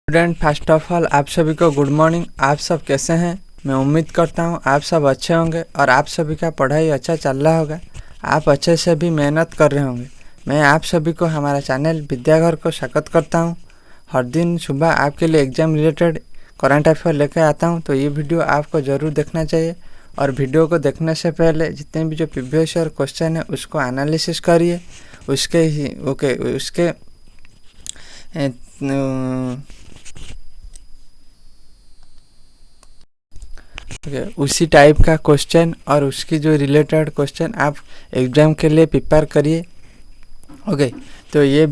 Student, first of all आप सभी को गुड मॉर्निंग। आप सब कैसे हैं? मैं उम्मीद करता हूं आप सब अच्छे होंगे और आप सभी का पढ़ाई अच्छा चल रहा होगा। आप अच्छे से भी मेहनत कर रहे होंगे। मैं आप सभी को हमारा चैनल विद्याघर को स्वागत करता हूं। हर दिन सुबह आपके लिए एग्जाम रिलेटेड करंट अफेयर लेकर आता हूं, तो ये वीडियो आपको ज़रूर देखना चाहिए। और वीडियो को देखने से पहले जितने भी जो प्रीवियस ईयर क्वेश्चन है उसको एनालिसिस करिए। उसी टाइप का क्वेश्चन और उसकी जो रिलेटेड क्वेश्चन आप एग्जाम के लिए प्रिपेयर करिए। ओके, तो ये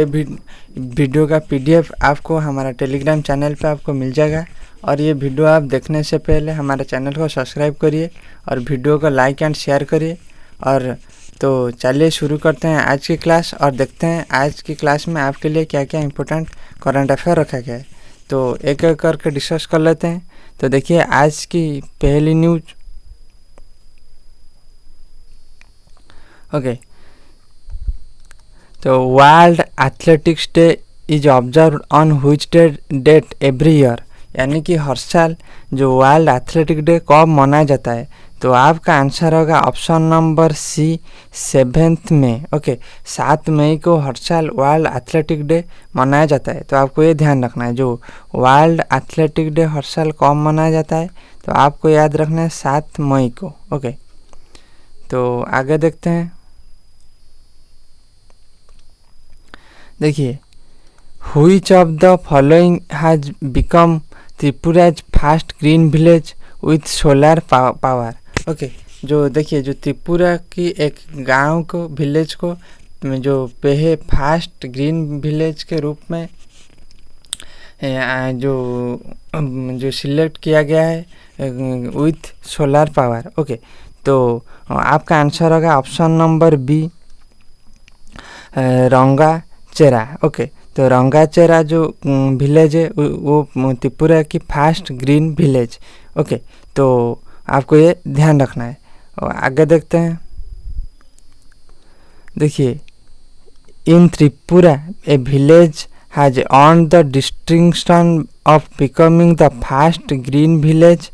वीडियो का पीडीएफ आपको हमारा टेलीग्राम चैनल पे आपको मिल जाएगा। और ये वीडियो आप देखने से पहले हमारे चैनल को सब्सक्राइब करिए और वीडियो को लाइक एंड शेयर करिए। और तो चलिए शुरू करते हैं आज की क्लास और देखते हैं आज की क्लास में आपके लिए क्या क्या इंपॉर्टेंट करंट अफेयर रखा गया है। तो एक एक करके डिस्कस कर लेते हैं। तो देखिए आज की पहली न्यूज। ओके, तो world athletics day is observe on which date every year, यानी कि हर साल जो वर्ल्ड एथलेटिक डे कब मनाया जाता है। तो आपका आंसर होगा ऑप्शन नंबर सी, 7 मई। ओके, 7 मई को हर साल वर्ल्ड एथलेटिक डे मनाया जाता है। तो आपको ये ध्यान रखना है, जो वर्ल्ड एथलेटिक डे हर साल कब मनाया जाता है, तो आपको याद रखना है 7 मई को। ओके, तो आगे देखते हैं। देखिए, which of the following has become Tripura's first green village with solar power. Okay, जो देखिए जो त्रिपुरा की एक गांव को, विलेज को जो पहले फर्स्ट ग्रीन विलेज के रूप में जो सिलेक्ट किया गया है विथ सोलर पावर। ओके, तो आपका आंसर होगा ऑप्शन नंबर बी, रंगाचेरा। ओके, तो रंगाचेरा जो विलेज है वो त्रिपुरा की फर्स्ट ग्रीन विलेज। ओके, तो आपको ये ध्यान रखना है। और आगे देखते हैं। देखिए, in Tripura a village has earn the distinction of becoming the first green village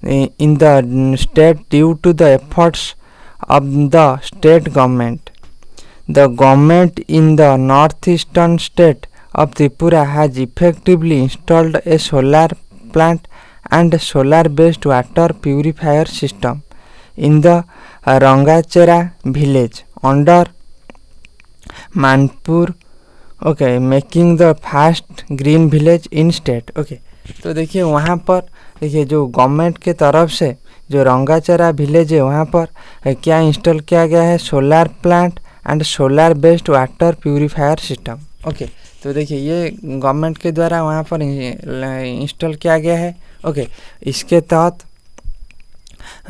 in the state due to the efforts of the state government. The government in the northeastern state of Tripura has effectively installed a solar plant and solar-based water purifier system in the Rangachera village under Manpur, okay, making the first green village in state. Okay, तो देखिए वहाँ पर देखिए जो government के तरफ से जो रंगाचेरा विलेज है वहाँ पर क्या इंस्टॉल किया गया है, solar plant and solar based water purifier system. Okay, तो देखिए ये गवर्नमेंट के द्वारा वहाँ पर इंस्टॉल किया गया है। ओके, इसके तहत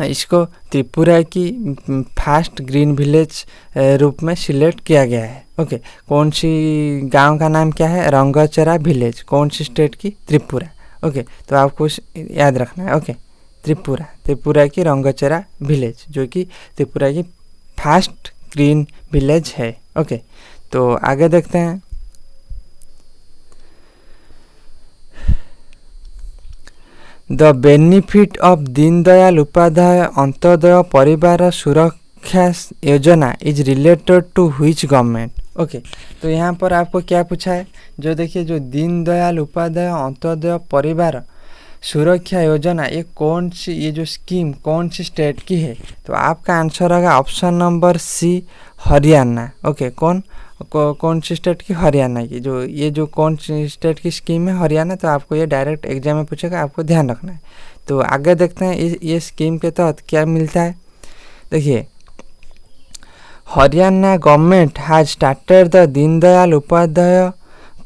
इसको त्रिपुरा की फर्स्ट ग्रीन विलेज रूप में सिलेक्ट किया गया है। ओके, कौन सी गांव का नाम क्या है? रंगाचेरा विलेज। कौन सी स्टेट की? त्रिपुरा। ओके, तो आपको याद रखना है। ओके, त्रिपुरा की रंगाचेरा विलेज जो कि त्रिपुरा की फर्स्ट ग्रीन विलेज है। ओके, तो आगे देखते हैं। The benefit of Deendayal Upadhyaya Antyodaya Parivar Suraksha Yojana is related to which government. Okay, तो यहाँ पर आपको क्या पूछा है? जो देखिए जो दीनदयाल उपाध्याय अंत्योदय परिवार सुरक्षा योजना ये कौन सी, ये जो स्कीम कौन सी स्टेट की है? तो आपका आंसर होगा option number C, Haryana. Okay, कौन सी स्टेट की? हरियाणा की। जो ये जो कौन सी स्टेट की स्कीम है? हरियाणा। तो आपको ये डायरेक्ट एग्जाम में पूछेगा, आपको ध्यान रखना है। तो आगे देखते हैं ये स्कीम के तहत क्या मिलता है। देखिए, Haryana government has started the Deendayal Upadhyaya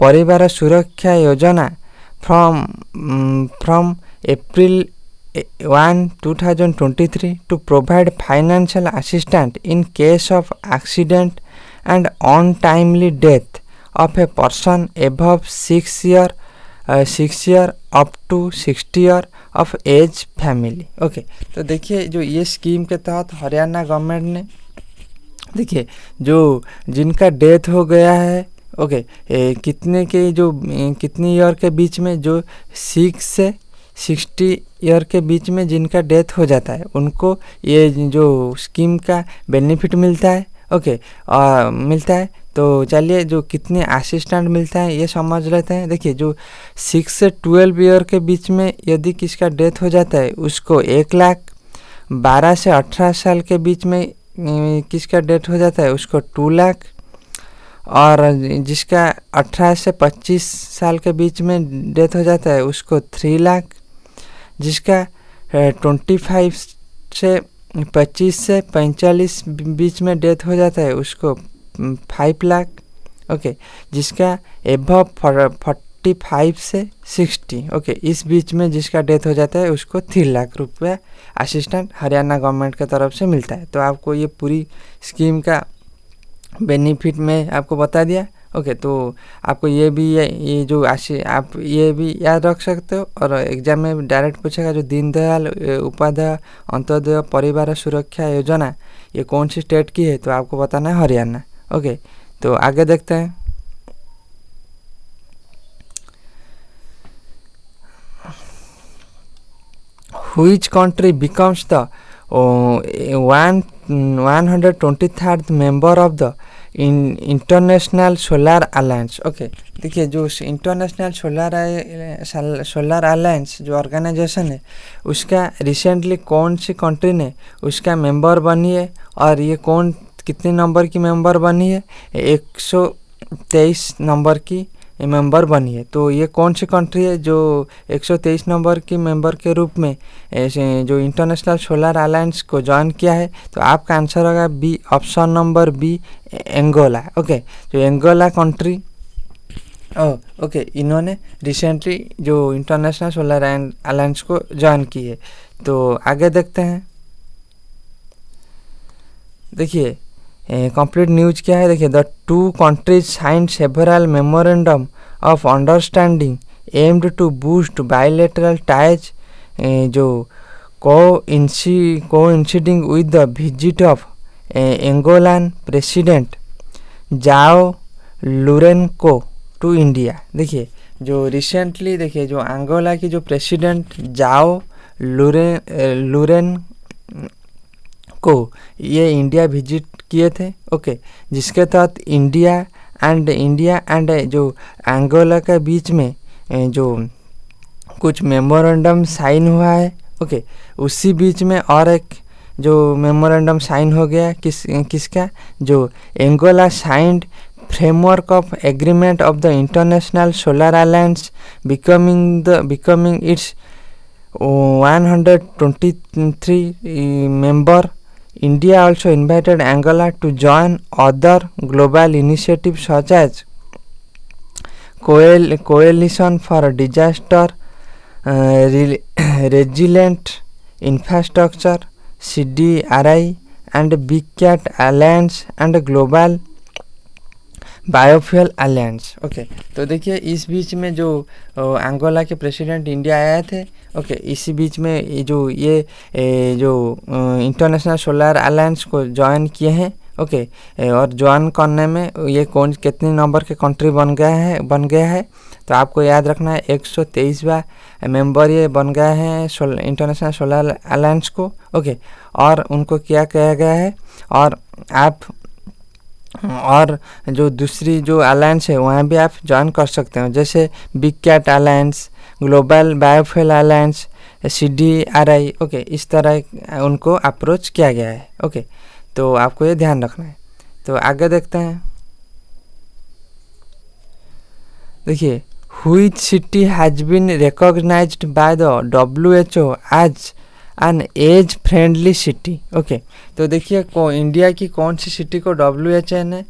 Parivar Suraksha योजना from April 1, 2023 to provide financial assistance in case of accident and untimely death of a person above 6 year up to 60 year of age family. Okay, तो देखिए जो ये स्कीम के तहत हरियाणा गवर्नमेंट ने देखिए जो जिनका डेथ हो गया है ओके, कितने के जो कितनी ईयर के बीच में, जो 6 से 60 ईयर के बीच में जिनका डेथ हो जाता है उनको ये जो स्कीम का बेनिफिट मिलता है। ओके, मिलता है। तो चलिए जो कितने असिस्टेंट मिलता है ये समझ लेते हैं। देखिए जो 6 से 12 ईयर के बीच में यदि किसका डेथ हो जाता है उसको 1 लाख, 12 से 18 साल के बीच में किसका डेथ हो जाता है उसको 2 लाख, और जिसका 18 से 25 साल के बीच में डेथ हो जाता है उसको 3 लाख, जिसका 25 से 25 से 45 बीच में डेथ हो जाता है उसको 5 लाख। ओके, जिसका एबव 45 से 60, ओके, इस बीच में जिसका डेथ हो जाता है उसको 3 लाख रुपया असिस्टेंट हरियाणा गवर्नमेंट की तरफ से मिलता है। तो आपको ये पूरी स्कीम का बेनिफिट में आपको बता दिया। ओके, तो आपको ये भी ये जो आप ये भी याद रख सकते हो, और एग्जाम में डायरेक्ट पूछेगा जो दीनदयाल उपाध्याय अंत्योदय परिवार सुरक्षा योजना ये कौन सी स्टेट की है, तो आपको बताना है हरियाणा। ओके, तो आगे देखते हैं। Which country becomes the 123rd member of the international solar alliance. Okay, देखिए जो इंटरनेशनल सोलर अलायंस जो ऑर्गेनाइजेशन है उसका रिसेंटली कौन सी कंट्री ने उसका मेंबर बनी है, और ये कौन कितने नंबर की मेंबर बनी है, 123 नंबर की मेंबर बनी है। तो ये कौन सी कंट्री है जो 123 नंबर की मेंबर के रूप में जो इंटरनेशनल सोलर अलायंस को ज्वाइन किया है, तो आपका आंसर होगा B, option number B, Angola. Okay, जो एंगोला कंट्री ओके इन्होंने रिसेंटली जो इंटरनेशनल सोलर अलायंस को ज्वाइन की है। तो आगे देखते हैं। देखिए कंप्लीट न्यूज क्या है। देखिए the 2 countries signed several memorandum of understanding aimed to boost bilateral ties, जो coinciding with the visit of Angolan President जाओ लुरेनको टू इंडिया। देखिए जो रिसेंटली देखिए जो अंगोला की जो प्रेसिडेंट जाओ लुरेन को ये इंडिया विजिट किए थे। ओके, जिसके तहत इंडिया एंड जो अंगोला के बीच में जो कुछ मेमोरेंडम साइन हुआ है। ओके, उसी बीच में और एक जो मेमोरेंडम साइन हो गया किसका, जो Angola signed framework of agreement of the international solar alliance becoming its 123 member. India also invited Angola to join other global initiatives such as Coalition for Disaster Resilient Infrastructure CDRI and Big Cat Alliance and Global biofuel alliance. Okay, तो देखिए इस बीच में जो Angola के president India आए थे। Okay, इसी बीच में जो ये जो इंटरनेशनल सोलर अलायंस को ज्वाइन किए हैं। ओके, और ज्वाइन करने में ये कौन कितने नंबर के कंट्री बन गया है तो आपको याद रखना है 123वां मेंबर ये बन गया है इंटरनेशनल सोलर अलायंस को। ओके, और उनको क्या कहा गया है, और जो दूसरी जो अलायंस है वहाँ भी आप ज्वाइन कर सकते हो, जैसे big cat alliance, global biofuel alliance, CDRI। Okay, इस तरह उनको अप्रोच किया गया है। ओके, तो आपको ये ध्यान रखना है। तो आगे देखते हैं। देखिए which city has been recognized by the WHO as an age friendly city. Okay, तो देखिए इंडिया की कौन सी सिटी को WHO ने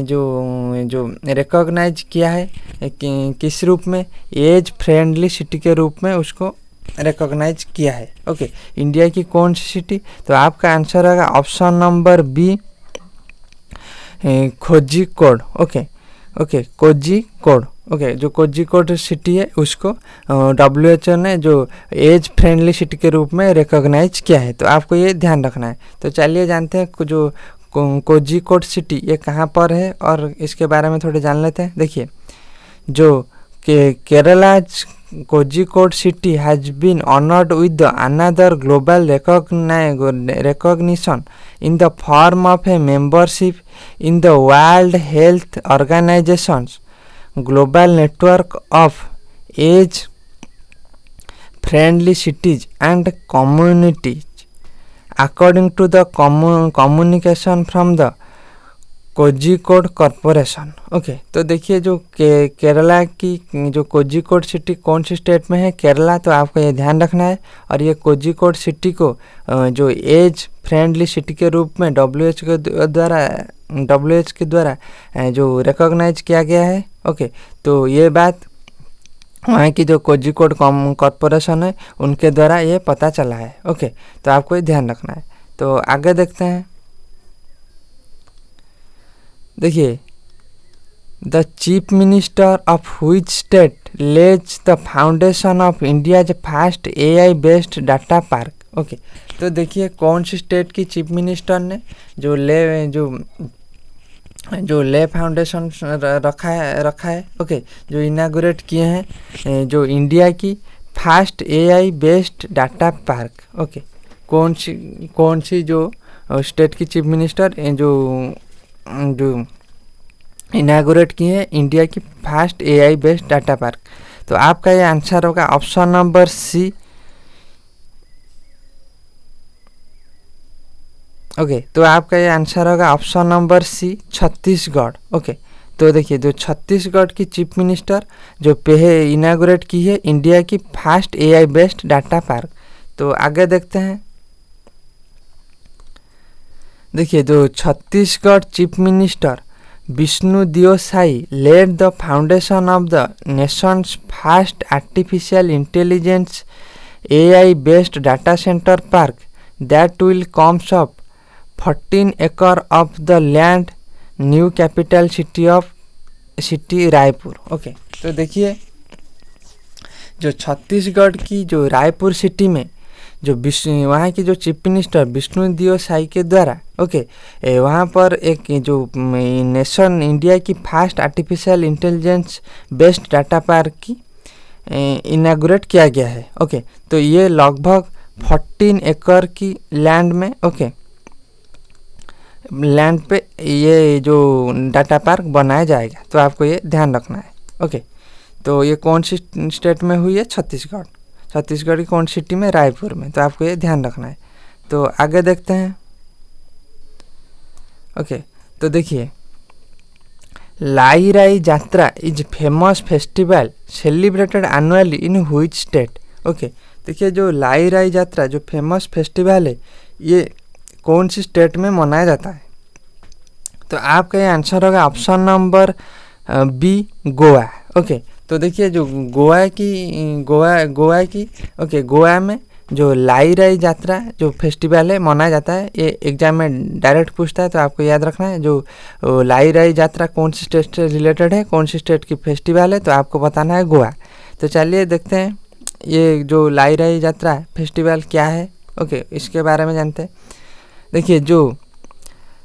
जो रिकॉग्नाइज किया है किस रूप में, एज फ्रेंडली सिटी के रूप में उसको रिकॉग्नाइज किया है। ओके, इंडिया की कौन सी सिटी, तो आपका आंसर होगा option number B, Kozhikode. Okay, Kozhikode. Okay, जो कोझिकोड सिटी है उसको WHO ने जो एज फ्रेंडली सिटी के रूप में रिकॉग्नाइज किया है। तो आपको ये ध्यान रखना है। तो चलिए जानते हैं जो कोझिकोड सिटी ये कहाँ पर है और इसके बारे में थोड़े जान लेते हैं। देखिए जो Kerala's Kozhikode city has been honoured with another global recognition in the form of a membership in the World Health Organization's global network of age friendly cities and communities, according to the communication from the Kozhikode corporation. Okay, तो देखिए जो केरला की जो Kozhikode city कौन सी state में है, केरला, तो आपको ये ध्यान रखना है। और ये कोझिकोड सिटी को जो एज फ्रेंडली सिटी के रूप में डब्ल्यूएच के द्वारा जो रिकॉग्नाइज किया गया है। ओके, तो ये बात वहाँ की जो कोझिकोड कॉरपोरेशन है उनके द्वारा ये पता चला है। ओके, तो आपको ये ध्यान रखना है। तो आगे देखते हैं। देखिए the chief minister of which state Lay's the foundation of India's first AI based data park. Okay, तो देखिए कौन सी स्टेट की चीफ मिनिस्टर ने जो ले फाउंडेशन रखा है। ओके, जो इनागुरेट किए हैं जो इंडिया की first AI based data park. Okay, कौन सी जो स्टेट की चीफ मिनिस्टर जो इनागुरेट किए हैं इंडिया की first AI based data park. तो आपका ये आंसर होगा ऑप्शन नंबर सी। ओके, तो आपका ये आंसर होगा option number C, Chhattisgarh. Okay, तो देखिए जो छत्तीसगढ़ की चीफ मिनिस्टर जो इनागुरेट की है इंडिया की first AI based data park. तो आगे देखते हैं। देखिए जो Chhattisgarh chief minister Vishnudeo Sai led the foundation of the nations first artificial intelligence AI based data centre park that will comes up 14 acre of the land, new capital city Raipur. Okay, तो देखिए जो छत्तीसगढ़ की जो रायपुर सिटी में जो वहाँ की जो चीफ मिनिस्टर विष्णुदेव साई के द्वारा वहाँ पर एक जो नेशन इंडिया की first artificial intelligence based data park की इनागुरेट किया गया है। ओके, तो ये लगभग 14 एकड़ की लैंड में लैंड पे ये जो डाटा पार्क बनाया जाएगा। तो आपको ये ध्यान रखना है। ओके, तो ये कौन सी स्टेट में हुई है? छत्तीसगढ़ की कौन सिटी में? रायपुर में। तो आपको ये ध्यान रखना है। तो आगे देखते हैं। ओके, तो देखिए लाईराई yatra is famous festival celebrated annually in which state. Okay, देखिए जो लाईराई यात्रा जो फेमस फेस्टिवल है ये कौन सी स्टेट में मनाया जाता है? तो आपका ये आंसर होगा option number B, Goa. Okay, तो देखिए जो गोवा की गोवा में जो लाईराई यात्रा जो फेस्टिवल है मनाया जाता है। ये एग्जाम में डायरेक्ट पूछता है, तो आपको याद रखना है जो लाईराई यात्रा कौन सी स्टेट से रिलेटेड है, कौन सी स्टेट की फेस्टिवल है, तो आपको बताना है गोवा। तो चलिए देखते हैं ये जो लाईराई यात्रा फेस्टिवल क्या है। ओके, इसके बारे में जानते हैं। देखिए जो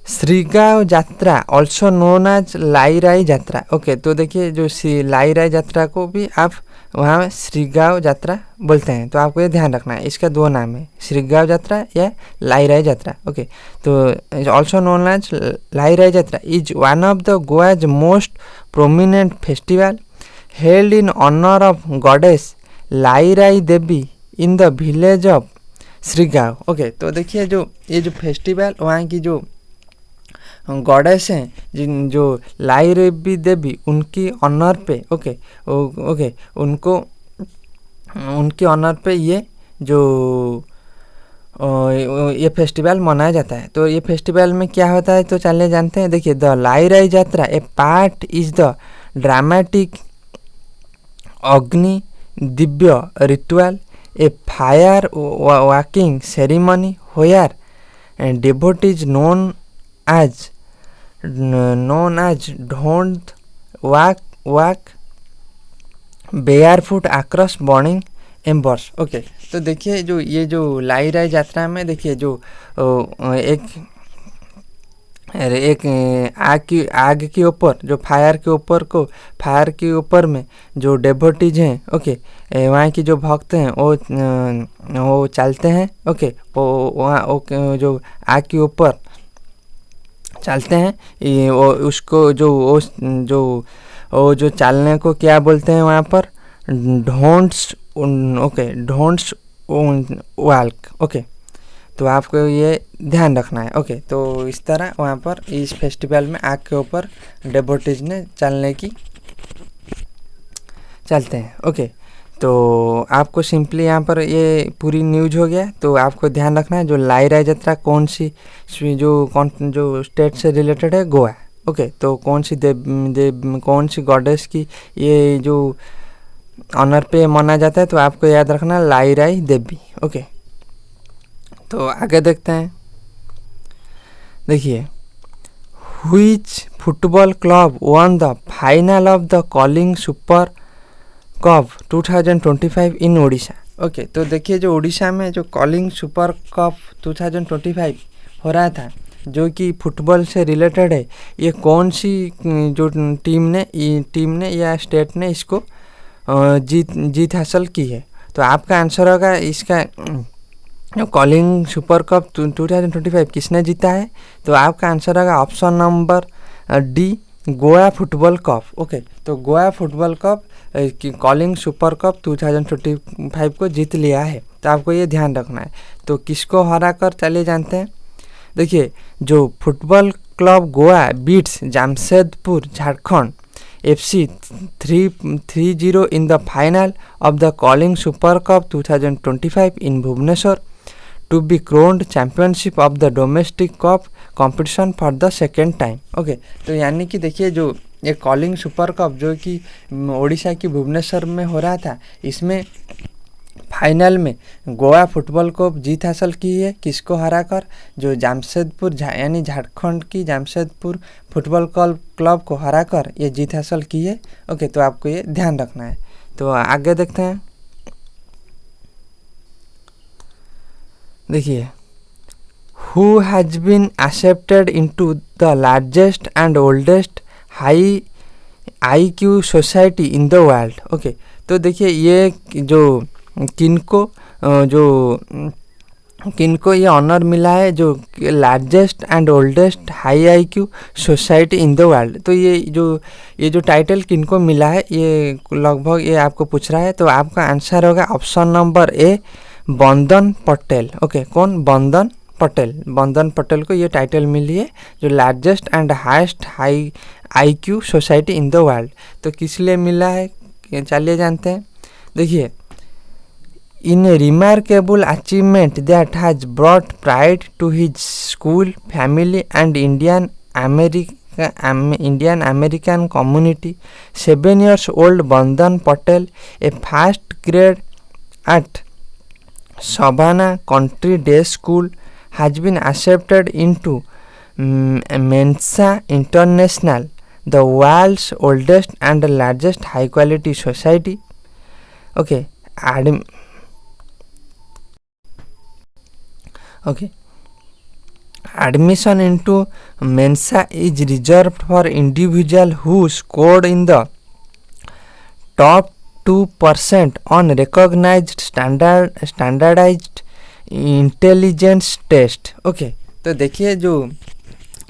श्रीगांव यात्रा ऑल्सो नोन एज लाईराई यात्रा। ओके, तो देखिए जो लाईराई यात्रा को भी आप वहाँ श्रीगांव यात्रा बोलते हैं। तो आपको ये ध्यान रखना है, इसका दो नाम है, श्रीगांव यात्रा या लाईराई यात्रा। ओके, तो also known as Lairai yatra is one of the Goa's most prominent festival held in honour of goddess Lairai Devi in the village of Shirgao. Okay, तो देखिए जो ये जो फेस्टिवल वहाँ की जो गॉडेस हैं जो लाईराई देवी उनकी ऑनर पे उनको उनकी ऑनर पे ये जो ये फेस्टिवल मनाया जाता है। तो ये फेस्टिवल में क्या होता है तो चलिए जानते हैं। देखिए the Lairai Jatra a part is the dramatic Agni Divya ritual a fire walking ceremony where devotees known as don't walk barefoot across burning embers। Okay, तो देखिए जो ये जो लाईराई यात्रा में देखिए जो एक अरे एक आग के ऊपर जो फायर के ऊपर में जो डेवोटीज हैं, ओके, वहाँ की जो भक्त हैं वो चलते हैं, ओके, वो वहाँ जो आग के ऊपर चलते हैं, वो उसको जो चलने को क्या बोलते हैं वहाँ पर, ढोंट्स, ओके, ढोंट्स वाल्क, ओके। तो आपको ये ध्यान रखना है, ओके। तो इस तरह वहाँ पर इस फेस्टिवल में आग के ऊपर डेवोटीज ने चलते हैं, ओके। तो आपको सिंपली यहाँ पर ये पूरी न्यूज हो गया। तो आपको ध्यान रखना है जो लाइरा यात्रा कौन जो स्टेट से रिलेटेड है, गोवा, ओके। तो कौन सी गॉडेस की ये जो ऑनर पे माना जाता है, तो आपको याद रखना लाइराई देवी, ओके। तो आगे देखते हैं। देखिए, which football club one the final of the calling super cup 2025 in Odisha, okay. तो देखिए जो ओडिशा में जो कॉलिंग सुपर कप 2025 हो रहा था, जो कि फुटबॉल से रिलेटेड है, ये कौन सी जो टीम ने या स्टेट ने इसको जीत हासिल की है। तो आपका आंसर होगा इसका जो कॉलिंग सुपर कप 2025 किसने जीता है। तो आपका आंसर होगा option number D, Goa football cup, okay. तो Goa football cup Kalinga super cup 2025 को जीत लिया है। तो आपको ये ध्यान रखना है। तो किसको हरा कर चलिए जानते हैं। देखिए, जो football club Goa beats Jamshedpur Jharkhand FC 3-0 in the final of the Calling Super Cup 2025 in Bhubaneswar to be crowned championship of the domestic cup competition for the second time, okay. तो यानी कि देखिए जो ये कॉलिंग सुपर कप जो कि ओडिशा की भुवनेश्वर में हो रहा था, इसमें फाइनल में गोवा फुटबॉल को जीत हासिल की है। किसको हराकर, जो जमशेदपुर यानी झारखंड की जमशेदपुर फुटबॉल क्लब को हराकर ये जीत हासिल की है, ओके। तो आपको ये ध्यान रखना है। तो आगे देखते हैं। देखिए, who has been accepted into the largest and oldest high IQ society in the world, okay. तो देखिए ये जो किनको ये ऑनर मिला है, जो largest and oldest high IQ society in the world. तो ये जो टाइटल किनको मिला है, ये लगभग ये आपको पूछ रहा है। तो आपका आंसर होगा ऑप्शन नंबर ए, बंदन पटेल, ओके। कौन, बंदन पटेल को ये टाइटल मिली है, जो largest and highest high IQ society in the world. तो किस लिए मिला है, चलिए जानते हैं। देखिए, in a remarkable achievement that has brought pride to his school, family and Indian American community, 7 years old Bandan Patel, a first grade at Savannah Country Day School, has been accepted into Mensa International, the world's oldest and largest high quality society, okay. Okay, admission into Mensa is reserved for individuals who scored in the top 2% on recognized standardized intelligence test, okay। तो देखिए जो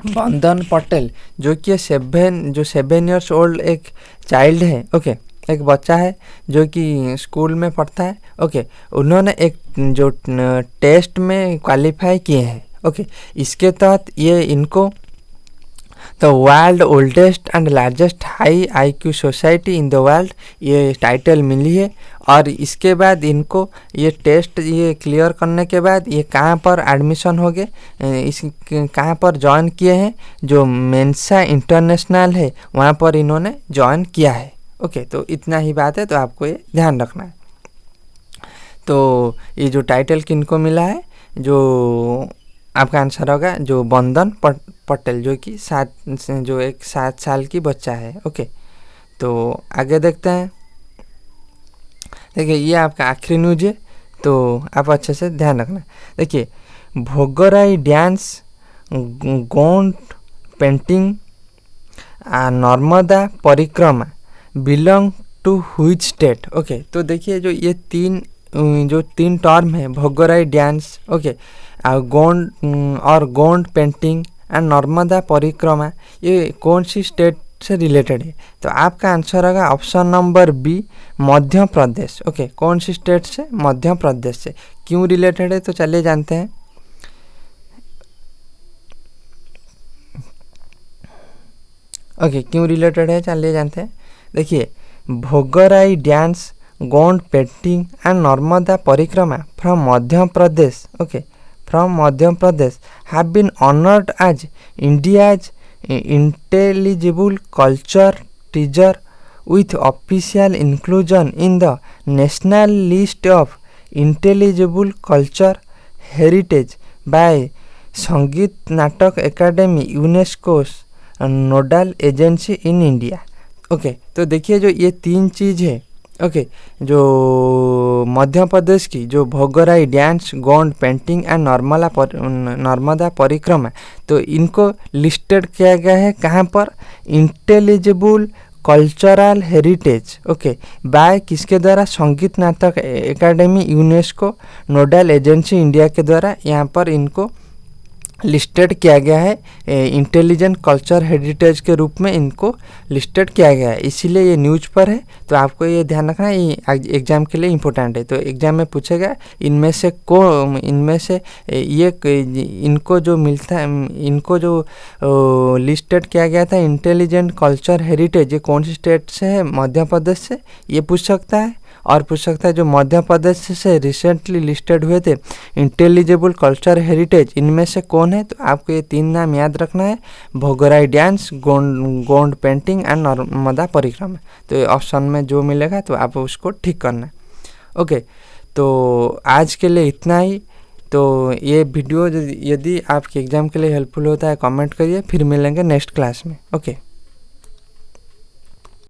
बंदन पटेल जो कि 7 years old एक child है, okay, एक बच्चा है जो कि स्कूल में पढ़ता है, ओके। उन्होंने एक जो टेस्ट में क्वालिफाई किए हैं, ओके। इसके तहत ये इनको the world oldest and largest high IQ society in the world ये टाइटल मिली है। और इसके बाद इनको ये टेस्ट ये क्लियर करने के बाद ये कहाँ पर एडमिशन हो गए, कहाँ पर ज्वाइन किए हैं, जो मेंसा इंटरनेशनल है वहाँ पर इन्होंने ज्वाइन किया है, ओके। तो इतना ही बात है। तो आपको ये ध्यान रखना है। तो ये जो टाइटल किनको मिला है, जो आपका आंसर होगा जो बंदन पटेल, जो कि 7 साल की बच्चा है, ओके। तो आगे देखते हैं। देखिए, ये आपका आखिरी न्यूज है, तो आप अच्छे से ध्यान रखना। देखिए, Bhagoria dance Gond painting Narmada Parikrama belong to which state. Okay, तो देखिए जो ये तीन टर्म है, भोगराई डांस, ओके, और गोंड पेंटिंग एंड नर्मदा परिक्रमा, ये कौन सी स्टेट से रिलेटेड है? तो आपका आंसर होगा ऑप्शन नंबर बी, मध्य प्रदेश। ओके, कौन सी स्टेट से? मध्य प्रदेश से। क्यों रिलेटेड है तो चलिए जानते हैं। ओके, क्यों रिलेटेड है चलिए जानते हैं। देखिए, Bhagoria dance, Gond painting and Narmada Parikrama from Madhya Pradesh, okay, from Madhya Pradesh have been honoured as India's intelligible culture treasure with official inclusion in the national list of intelligible culture heritage by संगीत Natak academy UNESCO's nodal agency in India. Okay, तो देखिए जो ये तीन चीज़ है, okay, जो मध्य प्रदेश की जो Bhograi dance, Gond painting and Narmada Parikrama, तो इनको लिस्टेड किया गया है कहाँ पर? Intelligible cultural heritage, okay, by किसके द्वारा? Sangeet Natak academy UNESCO nodal agency India के द्वारा यहाँ पर इनको लिस्टेड किया गया है। इंटेलिजेंट कल्चर हेरिटेज के रूप में इनको लिस्टेड किया गया है, इसीलिए ये न्यूज़ पर है। तो आपको ये ध्यान रखना है, ये एग्जाम के लिए इम्पोर्टेंट है। तो एग्जाम में पूछेगा इनमें से ये इनको जो मिलता है, इनको जो लिस्टेड किया गया था इंटेलिजेंट कल्चर हेरिटेज, ये कौन सी स्टेट से है? मध्य प्रदेश से, ये पूछ सकता है। और पूछ सकता है जो मध्य प्रदेश से रिसेंटली लिस्टेड हुए थे इंटेलिजिबल कल्चर हेरिटेज, इनमें से कौन है? तो आपको ये तीन नाम याद रखना है, Bhograi dance, Gond painting and Narmada Parikrama. तो ऑप्शन में जो मिलेगा तो आप उसको ठीक करना है। ओके, तो आज के लिए इतना ही। तो ये वीडियो यदि आपके एग्ज़ाम के लिए हेल्पफुल होता है कमेंट करिए, फिर मिलेंगे नेक्स्ट क्लास में। ओके।